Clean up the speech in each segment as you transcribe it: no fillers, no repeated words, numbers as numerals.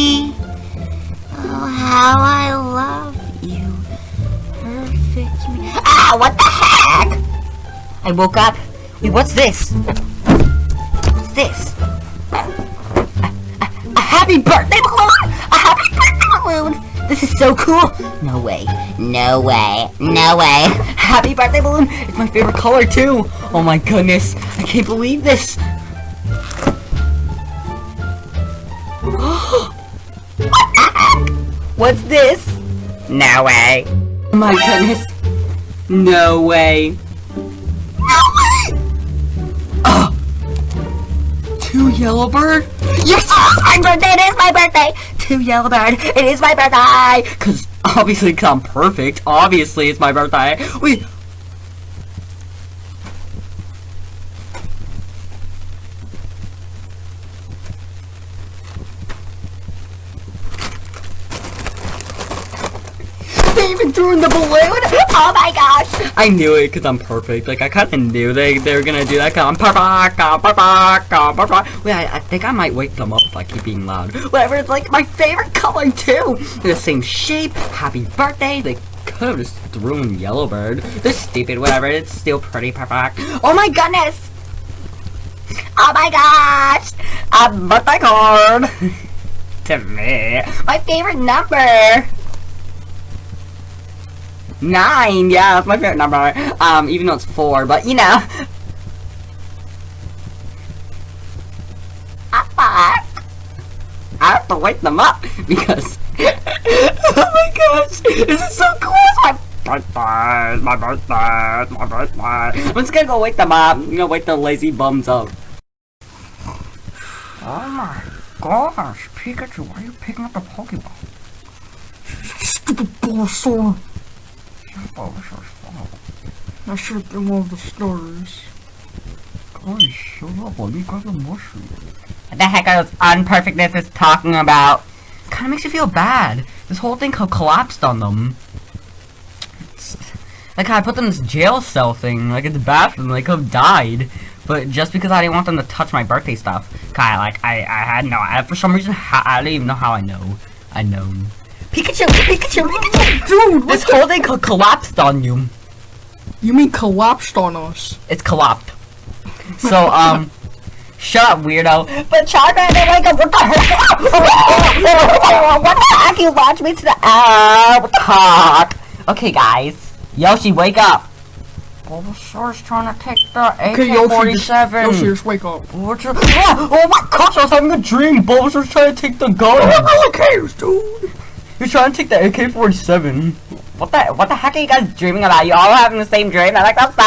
me. Oh, how I love you. Perfect me. Ah, what the heck? I woke up. Wait, what's this? What's this? A happy birthday balloon! A happy birthday balloon! This is so cool! No way. No way. No way. Happy birthday balloon! It's my favorite color too! Oh my goodness. I can't believe this. What's this? No way. Oh my goodness. No way. No way! Oh! 2 yellow bird? Yes! It's my birthday! It is my birthday! 2 yellow bird! It is my birthday! Cause I'm perfect. Obviously it's my birthday. Wait. They even threw in the balloon? Oh my gosh! I knew it because I'm perfect. Like, I kind of knew they were gonna do that because I'm perfect. Wait, I think I might wake them up if I keep being loud. Whatever, it's like my favorite color too! They're the same shape. Happy birthday. They could have just threw in Yellowbird. They're stupid, whatever. It's still pretty perfect. Oh my goodness! Oh my gosh! A birthday card! To me. My favorite number! 9, yeah, that's my favorite number. Even though it's 4, but you know. I have to wake them up because. Oh my gosh, this is so cool! It's my birthday, my birthday. I'm just gonna go wake them up. I'm gonna wake the lazy bums up. Oh my gosh, Pikachu, why are you picking up the Pokeball? Stupid Bulbasaur. I should have been one of the stars. Guys, shut up. Let me grab the mushroom. What the heck are those unperfectness is talking about? Kinda makes you feel bad. This whole thing collapsed on them. It's like I put them in this jail cell thing, like in the bathroom. They could have died. But just because I didn't want them to touch my birthday stuff. Kinda like, I had no, for some reason, I don't even know how I know. I know. Pikachu! Pikachu! Pikachu! Dude, this whole thing collapsed on you. You mean collapsed on us? It's collapsed. So, shut up, weirdo. But Charmander, wake up! What the heck? What the heck? You launched me to the what the heck? Okay, guys. Yoshi, wake up. Bulbasaur's trying to take the AK-47. Yoshi, just wake up. Oh my gosh, I was having a dream. Bulbasaur's trying to take the gun. Who cares, dude? You're trying to take the AK-47. What the heck are you guys dreaming about? You all having the same dream? I like that stuff.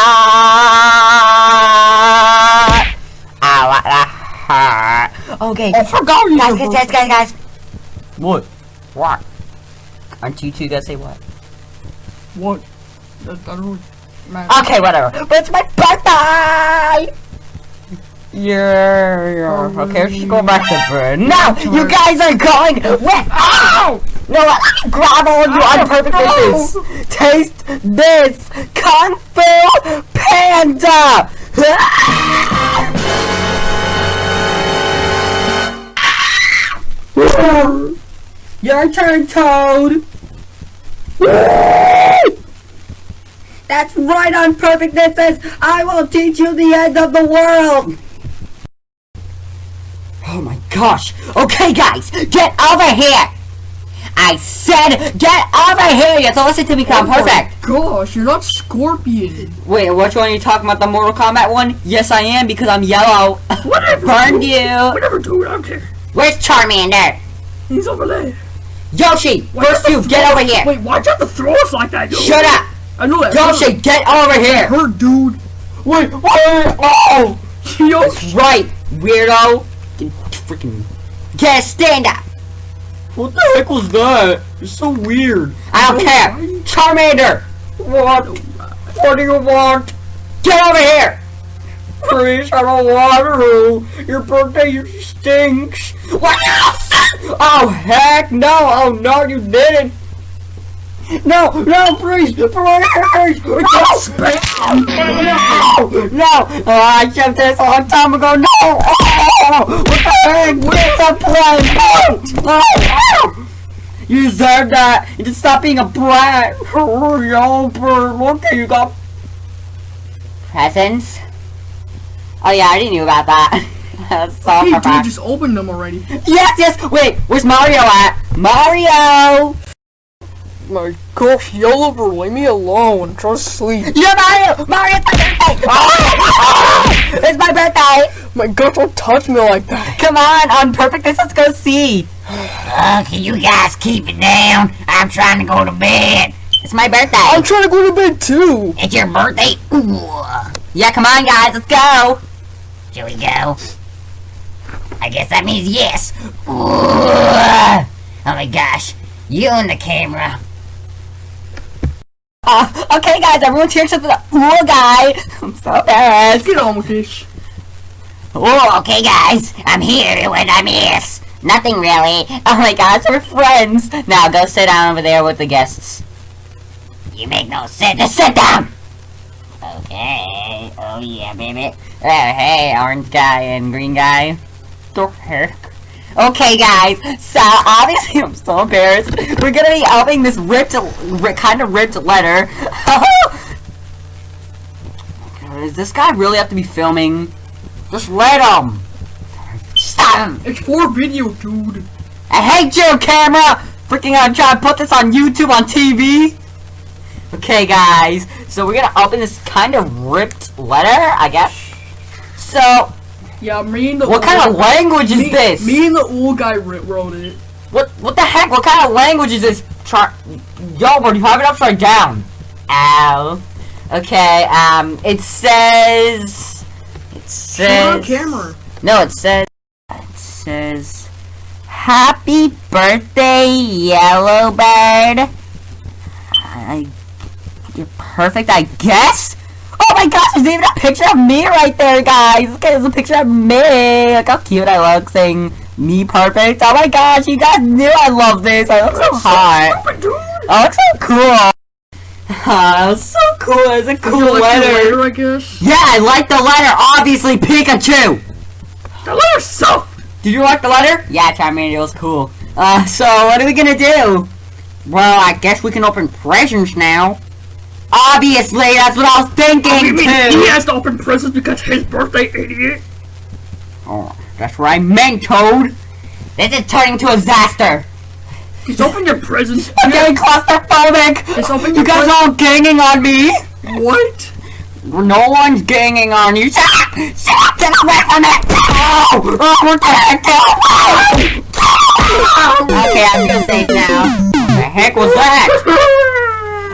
Ah, what the heck? Okay. I forgot you. Guys. What? What? Aren't you two gonna say what? What? That don't matter. Okay, whatever. But it's my birthday! Yeah. Okay, let's just go back to bed. No! You guys are going with. Ow! No, grab all of you unperfectnesses. Taste this Kung Fu Panda! Your turn, Toad! That's right, unperfectnesses! I will teach you the end of the world! Oh my gosh! Okay, guys, get over here! I said, get over here! You have to listen to me because I'm perfect! Oh my gosh, you're not Scorpion! Wait, which one are you talking about? The Mortal Kombat one? Yes, I am because I'm yellow. Whatever! Burned you! Whatever, dude, I don't care. Where's Charmander? He's over there. Yoshi, first you, get over here! Wait, why'd you have to throw us like that, dude? Shut up! I know that. Yoshi, get over here! Hurt, dude. Wait, oh! Yoshi. That's right, weirdo! Freaking get stand up! What the heck was that? It's so weird. I don't care! Charmander! What? What do you want? Get over here! Please, I don't want to. Your birthday stinks. What else? Oh heck no! Oh no, you didn't! No, please, please. No, I shoved this a long time ago. No. Oh, what the heck? Where's the plan? You deserve that. You just stop being a brat. Hurry up, look, you got presents. Oh yeah, I already knew about that. So hey, dude, just open them already. Yes. Wait, where's Mario at? Mario! My gosh, Oliver, leave me alone. Try to sleep. You're Mario! Mario, it's my birthday! It's my birthday! My gosh, don't touch me like that. Come on Perfectness, let's go see. Can you guys keep it down? I'm trying to go to bed. It's my birthday. I'm trying to go to bed too. It's your birthday? Ooh. Yeah, come on guys, let's go. Shall we go? I guess that means yes. Ooh. Oh my gosh. You and the camera. Okay guys, everyone's here except for the cool guy. I'm so embarrassed. Get on with this. Oh, okay guys. I'm here. What I miss? Nothing really. Oh my gosh, we're friends. Now go sit down over there with the guests. You make no sense. Just sit down. Okay. Oh yeah, baby. Hey, orange guy and green guy. Okay guys, so obviously I'm so embarrassed. We're gonna be opening this kind of ripped letter. Does this guy really have to be filming? Just let him. Stop him. It's for video, dude. I hate you, camera. Freaking out, trying to put this on YouTube, on TV. Okay guys, so we're gonna open this kind of ripped letter, I guess. So, yeah, me and the what kind of language is this? Me and the old guy wrote it. What the heck? What kind of language is this? Yo, bro, you have it upside down. Ow. Okay, it says... on camera. No, it says... Happy birthday, Yellow Bird. You're perfect, I guess? Oh my gosh, there's even a picture of me right there, guys. Look, there's a picture of me. Look how cute I look, saying me perfect. Oh my gosh, you guys knew I love this. I look so hot. I look so cool. So cool. It's a cool letter. I guess. Yeah, I like the letter. Obviously, Pikachu. The letter's so. Did you like the letter? Yeah, Charmander, it was cool. So what are we gonna do? Well, I guess we can open presents now. Obviously, that's what I was thinking too. He has to open presents because his birthday, idiot. Oh, that's what I meant, Toad. This is turning to a disaster. Just open your presents. I'm getting claustrophobic. Just open You your guys are all ganging on me. What? No one's ganging on you. Shut up! Shut up! Get away from it! Oh, what the heck? Okay, I'm gonna safe now. What the heck was that?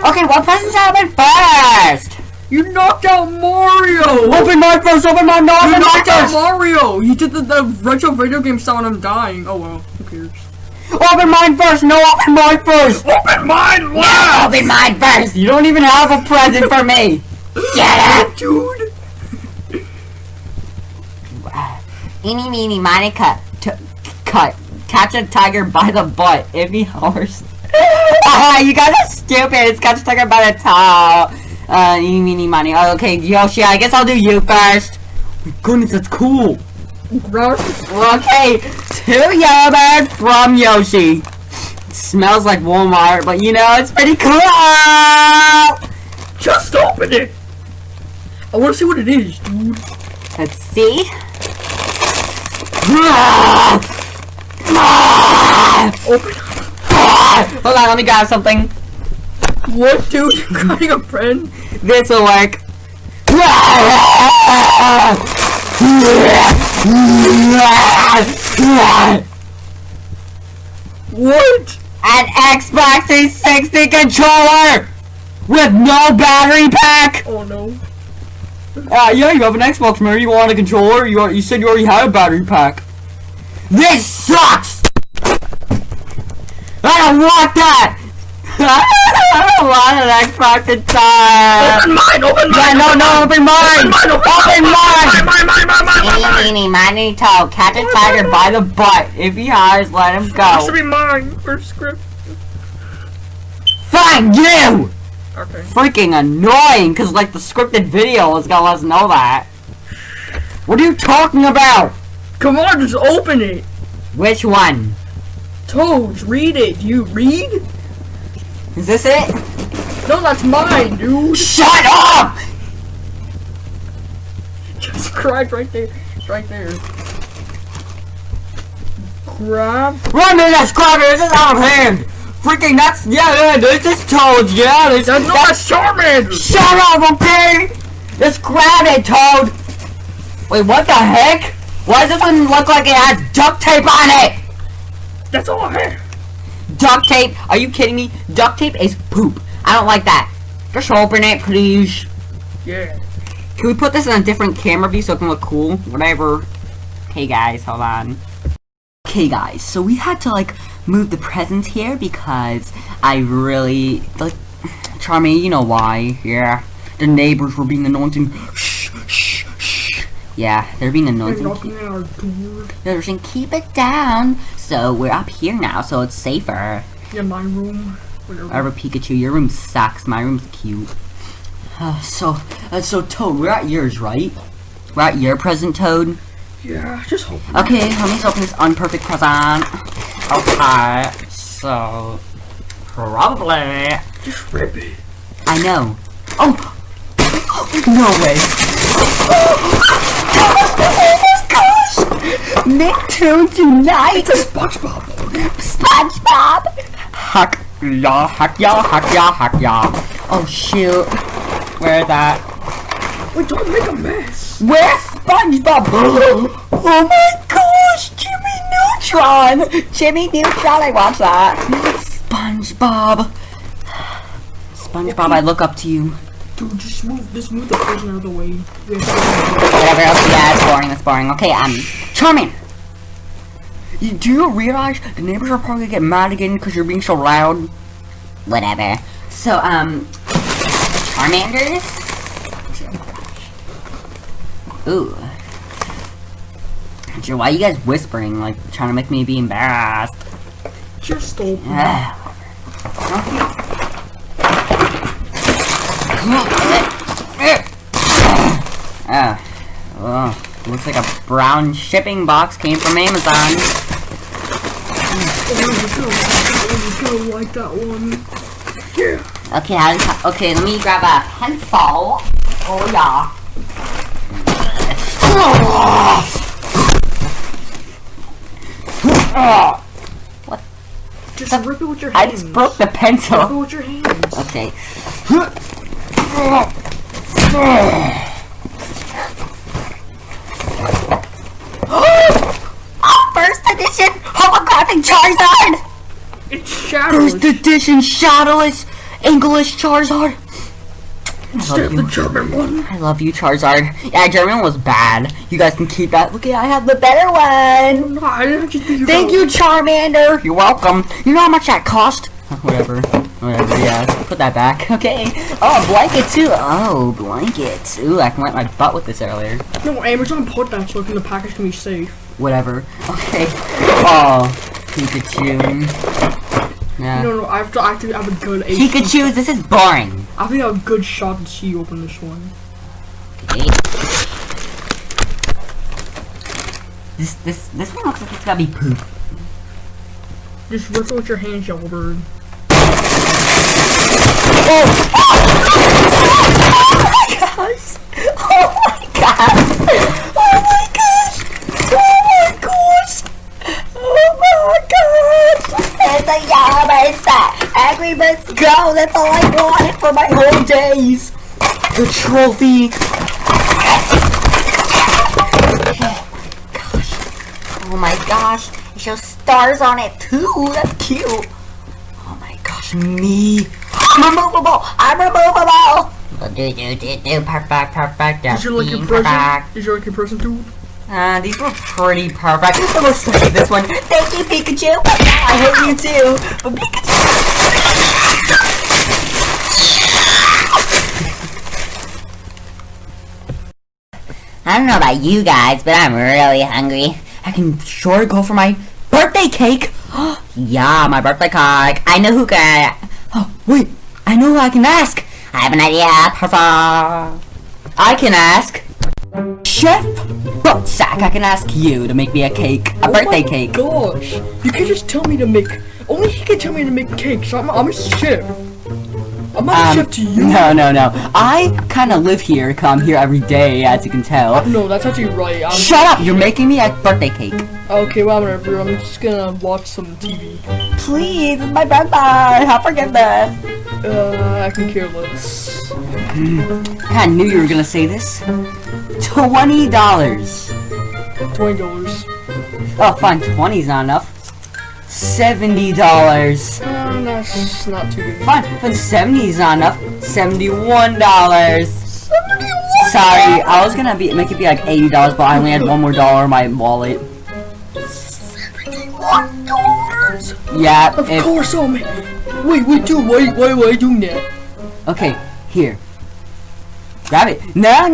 Okay, what presents open first? You knocked out Mario! Open mine first, open mine, no, You open mine knocked out first! Mario! You did the retro video game sound I'm dying. Oh well, who cares? Open mine first, no, open mine first! Open mine No, last! open mine first. You don't even have a present for me! Shut up. Dude! Eeny, meeny, miny, cut. Catch a tiger by the butt. It'd be horse. You guys are stupid. It's catch a tiger by the tail. Eeny, meeny, miny. Oh, okay, Yoshi, I guess I'll do you first. My goodness, that's cool. Gross. Okay, 2 yellow birds from Yoshi. Smells like Walmart, but you know, it's pretty cool. Just open it! I wanna see what it is, dude. Let's see. Open. Hold on, let me grab something. What, dude? You're crying a friend? This will work. What? An Xbox 360 controller with no battery pack. Oh no. Yeah, you have an Xbox, man. You want a controller? You said you already had a battery pack. This sucks. I don't want that. I don't want an Xbox controller. Open mine! Open mine! Yeah, no, open mine. Open mine. Mine! Eeny, meeny, miny, toe. Catch a tiger by the butt. If he hollers, let him This should go. be mine. First script. Fine. mind you! Okay. Freaking annoying, because like the scripted video is gonna let us know that. What are you talking about? Come on, just open it. Which one? Toads, read it. Do you read? Is this it? No, that's mine, dude. Shut up! Just grab right there. It's right there. Grab. Run in that scrubber, this is out of hand! Freaking that's yeah, this is Toad, yeah, this That's not Charmander. Shut up, okay? Just grab it, Toad! Wait, what the heck? Why does this one look like it has duct tape on it? That's all I have. Duct tape? Are you kidding me? Duct tape is poop. I don't like that. Just open it, please. Yeah. Can we put this in a different camera view so it can look cool? Whatever. Okay, guys, hold on. Okay, guys, so we had to, like, move the presents here because I really, like, Charmy, you know why. Yeah. The neighbors were being annoying. Shh, shh, shh. Yeah, they're being annoying. They're saying, keep it down. So we're up here now, so it's safer. Yeah, my room. Whatever, Pikachu, your room sucks. My room's cute. So Toad, we're at yours, right? We're at your present, Toad. Yeah, just hope. Okay, let me open this unperfect present. Okay, so probably. Just rip it. I know. Oh, no way. Oh my gosh! Nicktoons unite! It's a SpongeBob. SpongeBob! Hack ya, hack ya, hack ya, hack ya. Oh shoot. Where is that? Wait, don't make a mess. Where's SpongeBob? Oh my gosh! Jimmy Neutron! Jimmy Neutron, I watched that. SpongeBob. SpongeBob, I look up to you. Dude, just move the person out of the way. Whatever else, yeah, it's boring, that's boring. Okay, Charmander! Do you realize the neighbors are probably gonna get mad again because you're being so loud? Whatever. So, Charmanders? Ooh. Why are you guys whispering, like, trying to make me be embarrassed? Just open. Oh, looks like a brown shipping box came from Amazon. Oh, you're gonna like that one. Yeah. Okay, okay, let me grab a pencil. Oh yeah. What? Just rip it with your hands. I just broke the pencil. Rip it with your hands. Okay. First edition holographic Charizard! It's Shadowless. First edition Shadowless English Charizard! Instead of the German one. I love you, Charizard. Yeah, German was bad. You guys can keep that. Look, I have the better one! Thank you, Charmander! You're welcome. You know how much that cost? Whatever, yeah. Put that back. Okay. Oh, a blanket, too. Oh, blanket. Ooh, I can wipe my butt with this earlier. No, Amazon put that so the package can be safe. Whatever. Okay. Oh, Pikachu. Yeah. No, I have to have a good Pikachu, this is boring. I think I have a good shot to see you open this one. Okay. This one looks like it's gotta be poop. Just rip it with your hands, Yellowbird. Oh my gosh! Oh my gosh! Oh my gosh! Oh my gosh! Oh my gosh! It's a Yellowbird set! Angry Birds go! That's all I wanted for my whole days! The trophy! Gosh! Oh my gosh! It shows stars on it too! That's cute! Oh my gosh, me! I'm removable! I'm removable! Perfect, perfect. Did you like your present? Did you like your present too? These were pretty perfect. Let's take this one. Thank you, Pikachu! I hate you too! But Pikachu! I don't know about you guys, but I'm really hungry. I can sure go for my birthday cake! Yeah, my birthday cake! I know who got it! Oh, wait! I know who I can ask. I have an idea. I can ask Chef Buttsack. I can ask you to make me a cake, a birthday cake. Gosh, you can't just tell me to make. Only he can tell me to make cakes. I'm a chef. I'm not a chef to you. No. I kind of live here, come here every day, as you can tell. No, that's actually right. Shut up! You're making me a birthday cake. Okay, well, whatever. I'm just gonna watch some TV. Please, it's my birthday. Have forgiveness. I can care less. I knew you were gonna say this. $20. $20. Oh, fine. 20's not enough. $70. That's not too good. Fine, but 70's not enough. $71. Sorry, I was gonna make it be like $80, but I only had one more dollar in my wallet. $71? Yeah. Of course, oh man. Wait, dude, why are you doing that? Okay, here. Grab it. No.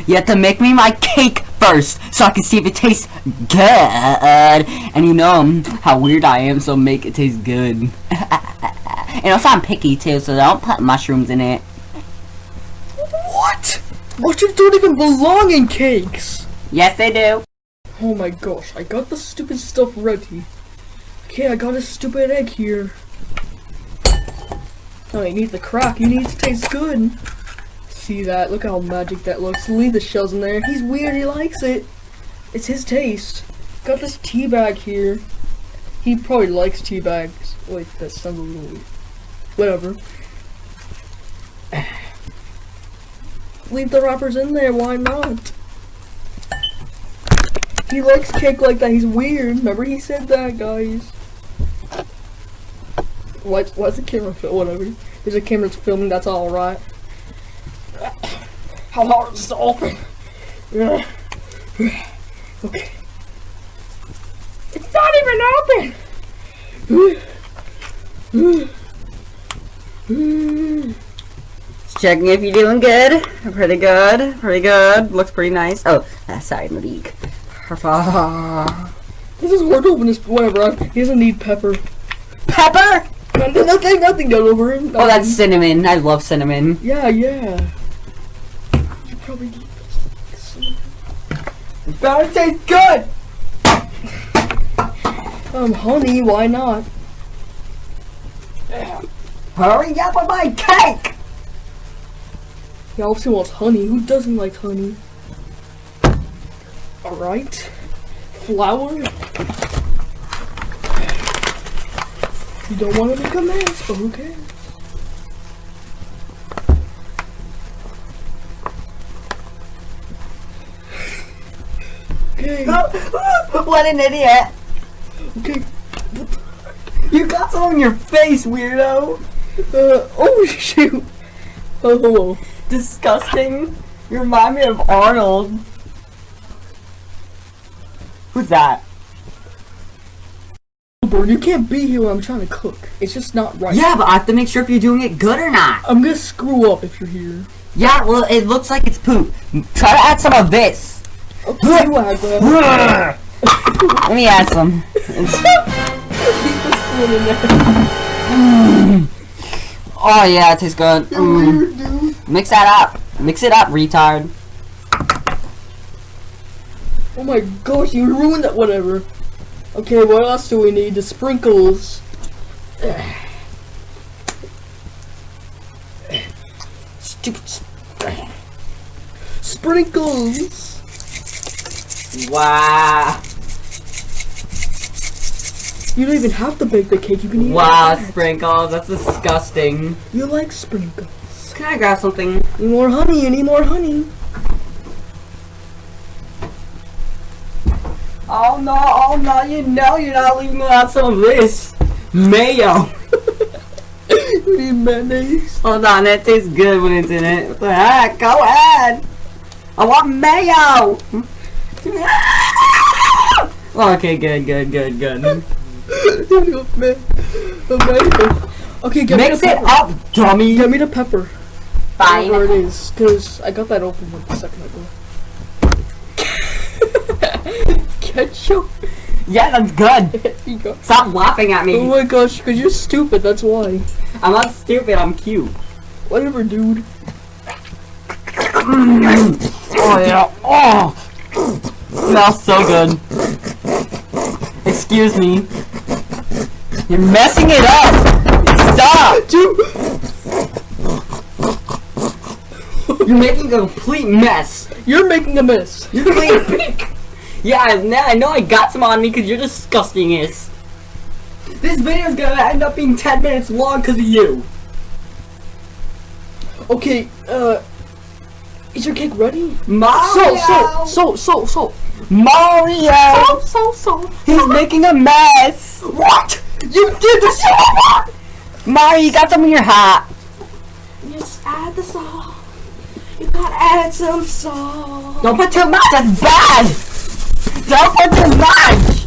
You have to make me my cake first, so I can see if it tastes good. And you know how weird I am, so make it taste good. And also I'm picky too, so don't put mushrooms in it. What? Mushrooms don't even belong in cakes. Yes, they do. Oh my gosh, I got the stupid stuff ready. Okay, I got a stupid egg here. Oh, you need the crack. You need it to taste good. See that? Look how magic that looks. Leave the shells in there. He's weird. He likes it. It's his taste. Got this tea bag here. He probably likes tea bags. Wait, that sounds a little weird. Whatever. Leave the wrappers in there. Why not? He likes cake like that. He's weird. Remember he said that, guys. Why's the camera film? Whatever. There's a camera that's filming. That's all right. How hard is this to open? Okay. It's not even open. Checking if you're doing good. Pretty good. Looks pretty nice. Oh, sorry, Malik. This is hard to open this. Whatever. He doesn't need pepper. Pepper? Nothing down over him. Oh, that's cinnamon. I love cinnamon. Yeah. You probably need cinnamon. It better taste good. Honey, why not? Hurry up with my cake. He obviously wants honey. Who doesn't like honey? Alright. Flour. You don't want to make a mess, but who cares? Okay. What an idiot. Okay. You got some on your face, weirdo. Oh shoot. Oh, hello. Disgusting. You remind me of Arnold. Who's that? You can't be here when I'm trying to cook. It's just not right. Yeah, but I have to make sure if you're doing it good or not. I'm gonna screw up if you're here. Yeah, well, it looks like it's poop. Try to add some of this. Okay, you add that. Let me add some. Oh yeah, it tastes good. Mix that up. Mix it up, retard. Oh my gosh, you ruined that. Whatever. Okay, what else do we need? The sprinkles. Stupid sprinkles. Wow. You don't even have to bake the cake. You can eat Wow, it. sprinkles. That's disgusting. You like sprinkles. Can I grab something? You need more honey. You need more honey. Oh no, you know you're not leaving without some of this. Mayo. You need mayonnaise. Hold on, that tastes good when it's in it. What the heck? Go ahead. I want mayo. Okay, good. Okay, get Mix me the it pepper. up, dummy. Get me the pepper. Fine. Where it is, because I got that open like a second ago. Ketchup? Yeah, that's good. There you go. Stop laughing at Oh me. my gosh, because you're stupid, that's why. I'm not stupid, I'm cute. Whatever, dude. Oh yeah. Oh! Smells so good. Excuse me. You're messing it up! Stop! Dude! You're making a complete mess. You're making a mess. You're clean. Yeah, I know I got some on me because you're disgustingness. This video's gonna end up being 10 minutes long because of you. Okay, is your cake ready? Mario! So. Mario! So. He's making a mess! What? You did this! Mario, you got some in your hat! Just add the salt. You gotta add some salt. Don't put too much, that's bad! Don't put too much!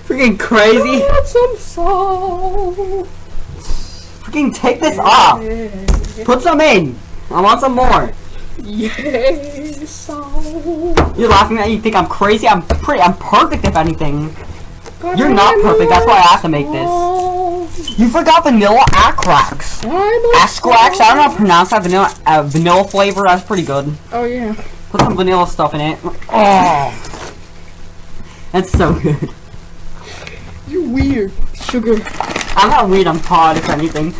Freaking crazy! Add some salt. Freaking take this off! Put some in! I want some more! Yes, salt. You're laughing at me, you think I'm crazy? I'm perfect if anything. You're not perfect, that's why I have to make this. You forgot vanilla acrax. Acrax, I don't know how to pronounce that, vanilla flavor, that's pretty good. Oh yeah. Put some vanilla stuff in it. Oh, that's so good. You're weird. Sugar. I'm not weird, I'm Todd, if anything.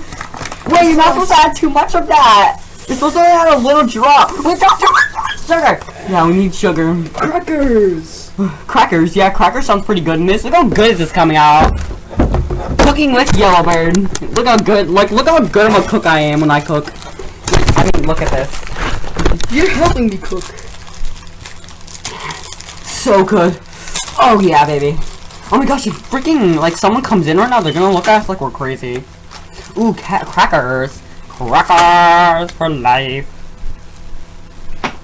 Wait, you're not supposed to add too much of that. You're supposed to add a little drop. We got too much sugar. Yeah, we need sugar. Crackers. Crackers, yeah, crackers sounds pretty good in this. Look how good this is coming out. Cooking with Yellowbird. Look how good, look how good of a cook I am when I cook. I mean, look at this. You're helping me cook. So good. Oh yeah, baby. Oh my gosh, if freaking, like, someone comes in right now, they're gonna look at us like we're crazy. Ooh, crackers. Crackers for life.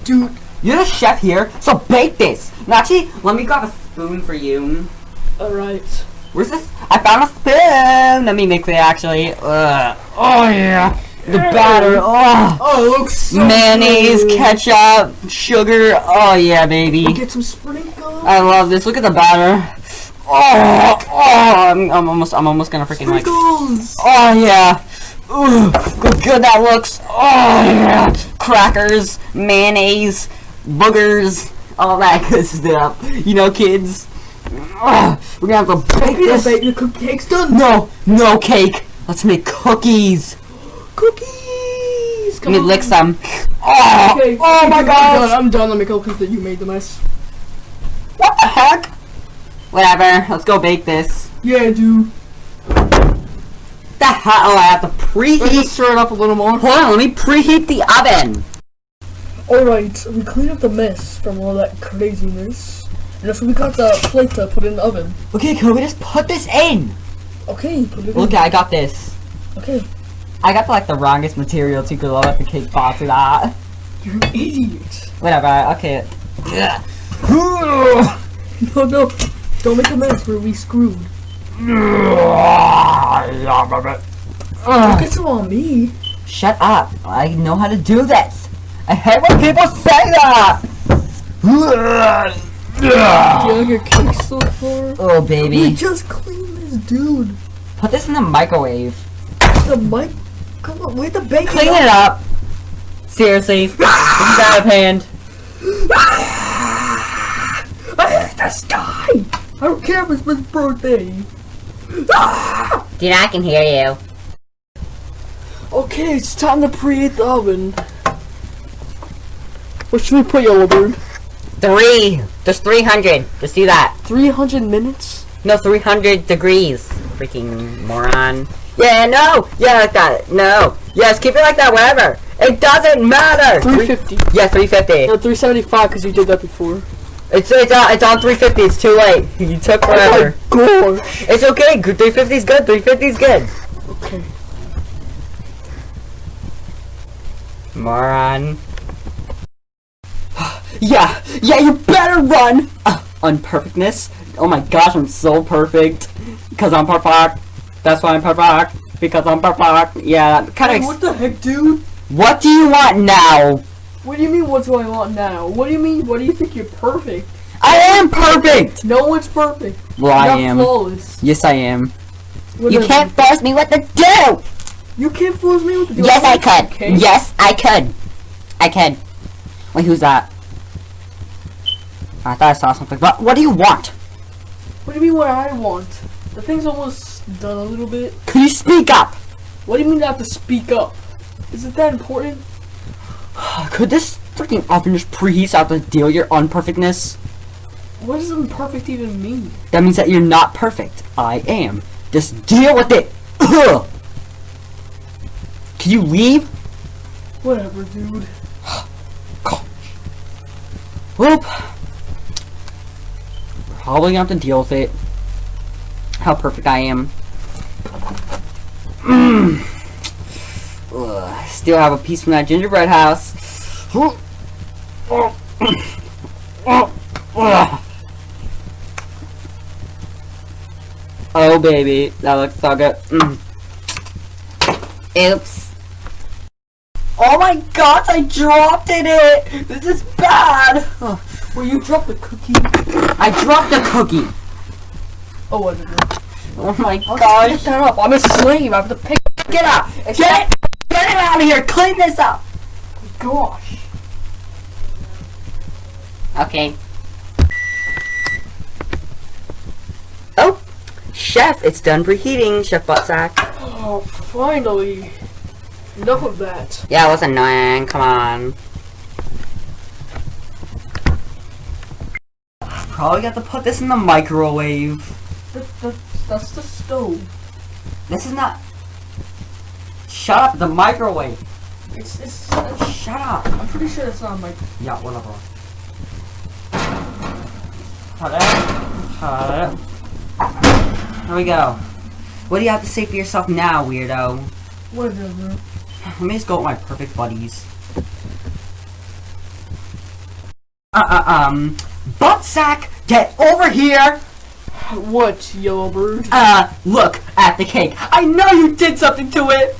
Dude. You're the chef here, so bake this. Now, actually, let me grab a spoon for you. Alright. Where's this? I found a spoon. Let me mix it, actually. Oh yeah. The batter. Oh. Oh, it looks so Mayonnaise, good. ketchup, sugar. Oh yeah, baby. Get some sprinkles. I love this. Look at the batter. Oh, I'm almost gonna freaking like. Sprinkles. Oh yeah. Ooh, look good that looks. Oh yeah. Crackers, mayonnaise, boogers, all that good stuff. You know, kids. Oh, we're gonna have to bake this. Your cake's done. No cake. Let's make cookies. Cookies. Let me on. lick some. Oh, Okay. oh my gosh. I'm done. Let me go that you made the mess. What the heck? Whatever. Let's go bake this. Yeah, dude. The hell? Oh, I have to Let's preheat. just stir it up a little more. Hold on. Let me preheat the oven. Alright, we cleaned up the mess from all that craziness. And that's when we got the plate to put in the oven. Okay, can we just put this in? Okay, put it in. Okay, I got this. Okay. I got like the wrongest material too, because I'll let the cake fall through that. You're an idiot. Whatever. Okay. No, don't make a mess where we screwed. Don't get some on me. Shut up. I know how to do this. I hate when people say that. Do you like your cake so far? Oh, We baby. just cleaned this, dude. Put this in the microwave. The mic. Come on, we have to bake Clean it up. Seriously. This is out of hand. I hate this guy. I don't care if it's his birthday. Dude, I can hear you. Okay, it's time to preheat the oven. What should we put, Yellowbird? 3. Just 300. Just do that. 300 minutes? No, 300 degrees. Freaking moron. Yeah, no. Yeah, like that. No. Yes, keep it like that, whatever. It doesn't matter. 350. Yeah, 350. No, 375 because you did that before. It's on 350. It's too late. You took forever. Oh my gosh. It's okay. 350 is good. 350 is good. Okay. Moron. Yeah, you better run! Unperfectness? Oh my gosh, I'm so perfect. Because I'm perfect. That's why I'm perfect. Because I'm perfect. Yeah, kind of. What the heck, dude? What do you want now? What do you mean, what do I want now? What do you mean, what do you think you're perfect? I am perfect! No one's perfect. Well, I You're am. flawless. Yes, I am. You can't force me what to do! You can't force me to do. Yes, I could. Okay. Yes, I could. I could. Wait, who's that? I thought I saw something. But what do you want? What do you mean what I want? The thing's almost done a little bit. Could you speak up? What do you mean I have to speak up? Is it that important? Could this freaking oven just preheat so I have to deal with your unperfectness? What does imperfect even mean? That means that you're not perfect. I am. Just deal with it. Ugh. Can you leave? Whatever, dude. Whoop. Probably gonna have to deal with it. How perfect I am. Ugh. Still have a piece from that gingerbread house. Oh baby, that looks so good. Oops. Oh my god, I dropped it! This is bad! Well, you dropped the cookie. I dropped the cookie! Oh, whatever. Oh my I'll just gosh! pick that up. I'm a slave. I have to pick. Get up! Get it out of here! Clean this up! Gosh. Okay. Oh! Chef, it's done preheating, Chef Buttsack. Oh, finally. Enough of that. Yeah, it was annoying. Come on. Probably got to put this in the microwave. That's the stove. This is not. Shut up, the microwave. It's Shut up. I'm pretty sure it's not my. Yeah, whatever. Cut it. Cut it. There we go. What do you have to say for yourself now, weirdo? Whatever. Let me just go with my perfect buddies. Buttsack, get over here! What, Yellowbird? Look at the cake. I know you did something to it!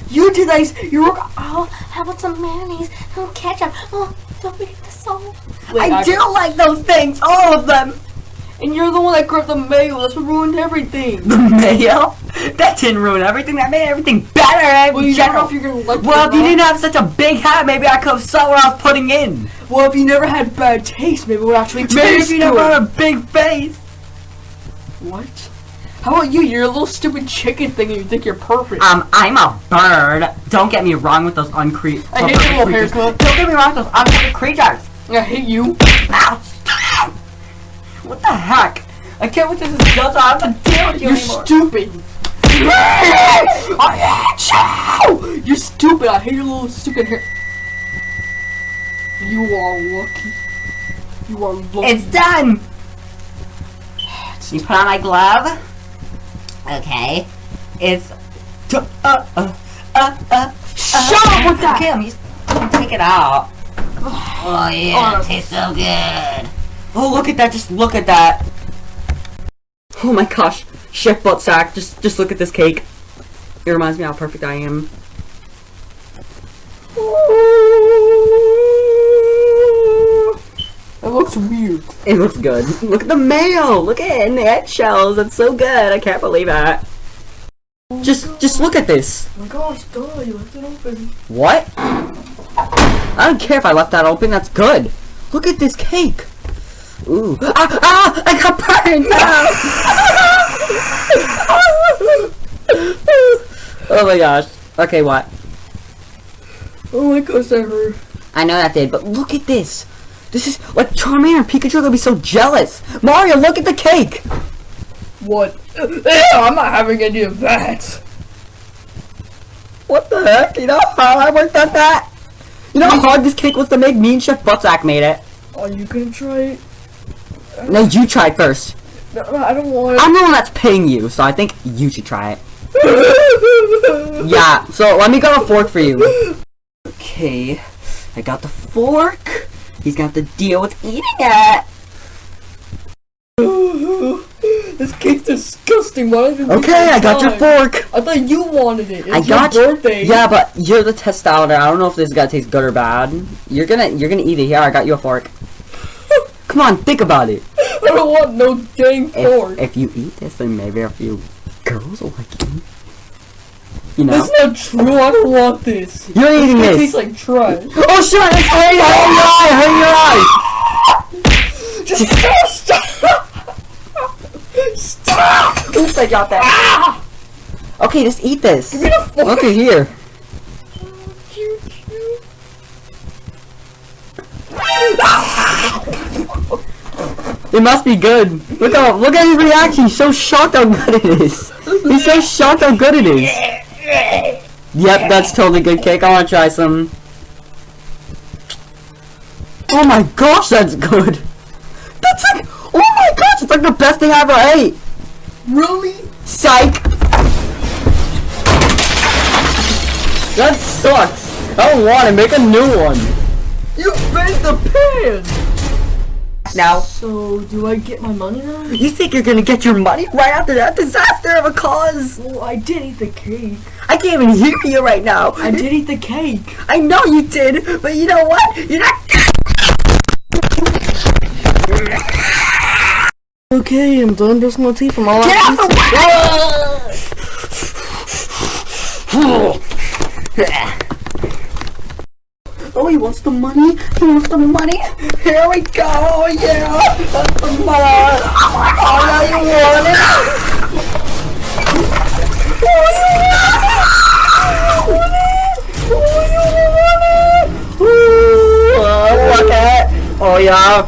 You did these, you were. Oh, how about some mayonnaise? Oh, ketchup. Oh, don't forget the salt. I do like those things, all of them! And you're the one that grabbed the mayo. That's what ruined everything. The mayo? That didn't ruin everything, that made everything better Well, in you don't know general. if you're gonna like it Well, or if you not. didn't have such a big hat, maybe I could have saw what I was putting in. Well, if you never had bad taste, maybe it would actually taste Maybe if you never good. had a big face. What? How about you? You're a little stupid chicken thing and you think you're perfect. I'm a bird. Don't get me wrong with those I hate your little haircut. Don't get me wrong with those unperfect creatures. I hate you. Ow, stop. What the heck? I can't wait till this is done so I don't have to deal with you You're anymore. stupid. I hate you. You're stupid. I hate your little stupid hair. You are lucky. You are lucky. It's done. You put on my glove. Okay. It's. Shut up with that. Okay, let me just take it out. Oh, yeah, it tastes so good. Oh, look at that! Just look at that! Oh my gosh, Chef Buttsack, just look at this cake. It reminds me how perfect I am. That looks weird. It looks good. Look at the mayo! Look at it in the eggshells! That's so good! I can't believe that. Just look at this! Oh my gosh, duh, you left it open. What? I don't care if I left that open, that's good! Look at this cake! Ooh. I got burned! Oh my gosh. Okay, what? Oh my gosh, that hurt. I know that did, but look at this! This is like Charmander and Pikachu are gonna be so jealous! Mario, look at the cake! What? I'm not having any of that. What the heck? You know how I worked on that? You know how hard this cake was to make? Me and Chef Buttsack made it. Are you gonna try it? No, you try it first. No, I don't want I'm the one that's paying you, so I think you should try it. Yeah, so let me get a fork for you. Okay, I got the fork. He's gonna have to deal with eating it. This cake's disgusting. Why did you Okay, I got your fork. I thought you wanted it. I It's got your you. birthday. Yeah, but you're the test outer. I don't know if this is gonna taste good or bad. You're gonna eat it. Here, I got you a fork. Come come on, think about it. I don't want no dang fork. If you eat this, then maybe a few girls will like you. You know? That's not true. I don't want this. You're eating It this. tastes like trash. Oh shit! It's hurting your eye! Hurting your eye! Just stop! Stop! Oops, I got that. Okay, just eat this. Give me the fork. Okay, here. It must be good. Look at his reaction. He's so shocked how good it is. He's so shocked how good it is. Yep, that's totally good cake. I want to try some. Oh my gosh, that's good. That's like, oh my gosh, it's like the best thing I ever ate. Really? Psych. That sucks. I don't want it. Make a new one. You bent the pan! Now. So, do I get my money now? You think you're gonna get your money right after that disaster of a cause? Well, I did eat the cake. I can't even hear you right now. I did eat the cake. I know you did, but you know what? You're not. Okay, I'm done brushing my teeth from all Get out the way! Oh, he wants the money. He wants the money. Here we go. Oh, yeah. That's the money. Oh, now you want it. Oh, you want it. Ooh, look at it. Oh, yeah.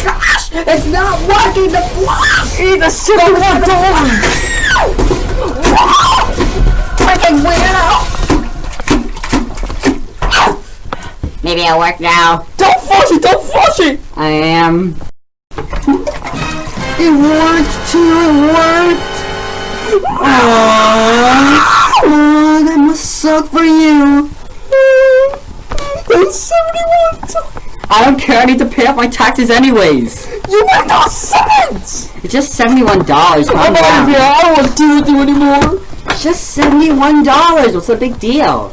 Gosh, it's not working. The Plush. Eat the shit out of that door. Freaking weirdo. Maybe it'll work now. Don't flush it! Don't flush it! I am. It worked too! It worked! Oh, that must suck for you! That's $71! I don't care, I need to pay off my taxes anyways! You make no sense! It's just $71, calm down. I don't want to deal with you anymore. It's just $71, what's the big deal?